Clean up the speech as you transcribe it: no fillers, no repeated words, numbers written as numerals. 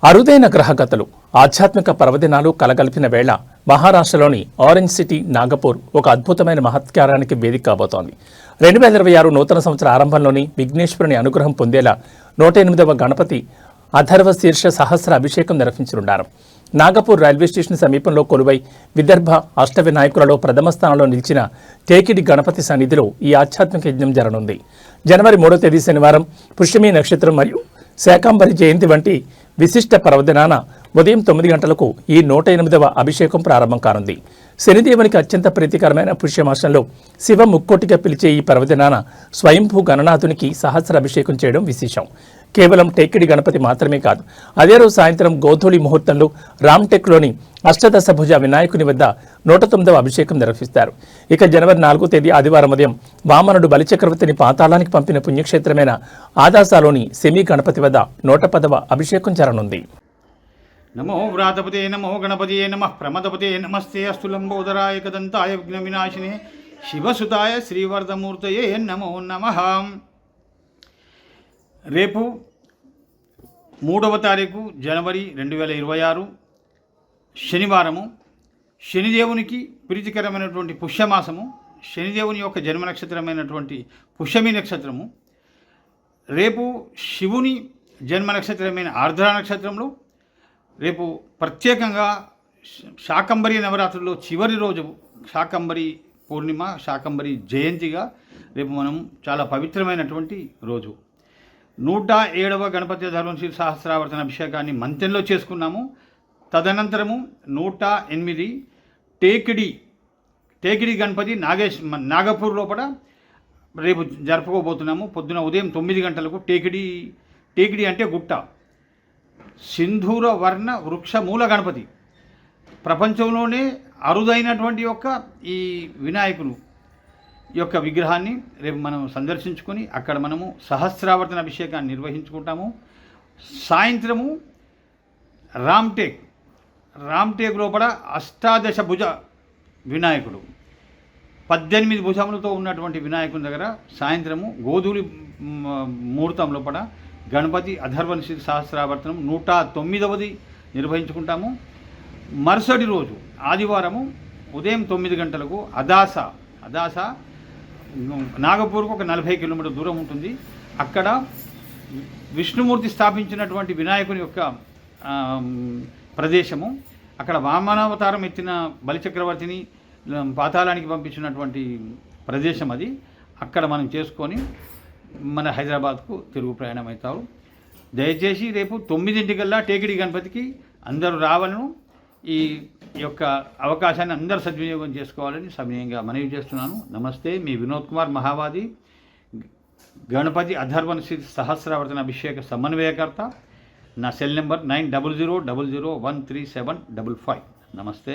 అరుదైన గ్రహకథలు, ఆధ్యాత్మిక పర్వదినాలు కలగలిపిన వేళ మహారాష్ట్రలోని ఆరెంజ్ సిటీ నాగపూర్ ఒక అద్భుతమైన మహత్కారానికి వేదిక కాబోతోంది. 2026 నూతన సంవత్సర ఆరంభంలోని విఘ్నేశ్వరుని అనుగ్రహం పొందేలా 108వ గణపతి అథర్వ శీర్ష సహస్ర అభిషేకం నిర్వహించనున్నారు. నాగపూర్ రైల్వే స్టేషన్ సమీపంలో కొలువై విదర్భ అష్టవినాయకులలో ప్రథమ స్థానంలో నిలిచిన టేకిడి గణపతి సన్నిధిలో ఈ ఆధ్యాత్మిక యజ్ఞం జరగనుంది. జనవరి 3వ తేదీ శనివారం పుష్యమి నక్షత్రం మరియు శాకంబరి జయంతి వంటి విశిష్ట పర్వదినాన ఉదయం 9 గంటలకు ఈ 108వ అభిషేకం ప్రారంభం కానుంది. శనిదేవునికి అత్యంత ప్రీతికరమైన పుష్యమాసంలో శివ ముక్కోటిగా పిలిచే ఈ పర్వదినాన స్వయంభూ గణనాథునికి సహస్ర అభిషేకం చేయడం విశేషం. కేవలం టేకిడి గణపతి మాత్రమే కాదు, అదే రోజు సాయంత్రం గోధూళి ముహూర్తంలో రామ్టెక్లోని అష్టదశ భుజ వినాయకుని వద్ద 109వ అభిషేకం నిర్వహిస్తారు. ఇక జనవరి 4వ తేదీ ఆదివారం ఉదయం వామనుడు బలిచక్రవర్తిని పాతాళానికి పంపిన పుణ్యక్షేత్రమైన ఆదాసాలోని సెమీ గణపతి వద్ద 110వ అభిషేకం జరగనుంది. నమో వ్రాతపతే నమో గణపతియే నమః ప్రమదపతే నమస్తే అస్తు లంబోదరాయ కదంతాయ విఘ్న వినాశినే శివసుతాయ శ్రీవర్ధమూర్తయే నమో నమః. రేపు 3వ తారీఖు జనవరి 2026 శనివారము, శనిదేవునికి ప్రీతికరమైనటువంటి పుష్యమాసము, శనిదేవుని యొక్క జన్మ నక్షత్రమైనటువంటి పుష్యమి నక్షత్రము. రేపు శివుని జన్మ నక్షత్రమైన ఆర్ద్ర నక్షత్రంలో రేపు ప్రత్యేకంగా శాకంబరి నవరాత్రుల్లో చివరి రోజు శాకంబరి పూర్ణిమ, శాకంబరి జయంతిగా రేపు మనం చాలా పవిత్రమైనటువంటి రోజు. 107వ గణపతి ధర్మశ్రీ సహస్రావర్తన అభిషేకాన్ని మంతెన్లో చేసుకున్నాము. తదనంతరము 108 టేకిడి గణపతి నాగపూర్ లోపల రేపు జరుపుకోబోతున్నాము. పొద్దున ఉదయం 9 గంటలకు టేకిడి అంటే గుట్ట, సింధూర వర్ణ వృక్ష మూల గణపతి, ప్రపంచంలోనే అరుదైనటువంటి యొక్క ఈ వినాయకుడు యొక్క విగ్రహాన్ని రేపు మనం సందర్శించుకొని అక్కడ మనము సహస్రావర్తన అభిషేకాన్ని నిర్వహించుకుంటాము. సాయంత్రము రామ్టేక్ లోపల అష్టాదశ భుజ వినాయకుడు, 18 భుజములతో ఉన్నటువంటి వినాయకుని దగ్గర సాయంత్రము గోధూళి ముహూర్తం లోపల గణపతి అథర్వ సహస్రావర్తనం 109వది నిర్వహించుకుంటాము. మరుసటి రోజు ఆదివారము ఉదయం 9 గంటలకు అదాస నాగపూర్కు ఒక 40 కిలోమీటర్ల దూరం ఉంటుంది. అక్కడ విష్ణుమూర్తి స్థాపించినటువంటి వినాయకుని యొక్క ప్రదేశము. అక్కడ వామనావతారం ఎత్తిన బలిచక్రవర్తిని పాతాళానికి పంపించినటువంటి ప్రదేశం అది. అక్కడ మనం చేసుకొని మన హైదరాబాద్కు తిరుగు ప్రయాణం అవుతారు. దయచేసి రేపు 9 టేకిడి గణపతికి అందరూ రావాలను. ఈ యొక్క అవకాశాన్ని అందరూ సద్వినియోగం చేసుకోవాలని సవినయంగా మనవి చేస్తున్నాను. నమస్తే, మీ వినోద్ కుమార్ మహావాది, గణపతి అథర్వణ సహస్రావర్తన అభిషేక సమన్వయకర్త. నా సెల్ నెంబర్ 9000013755. నమస్తే.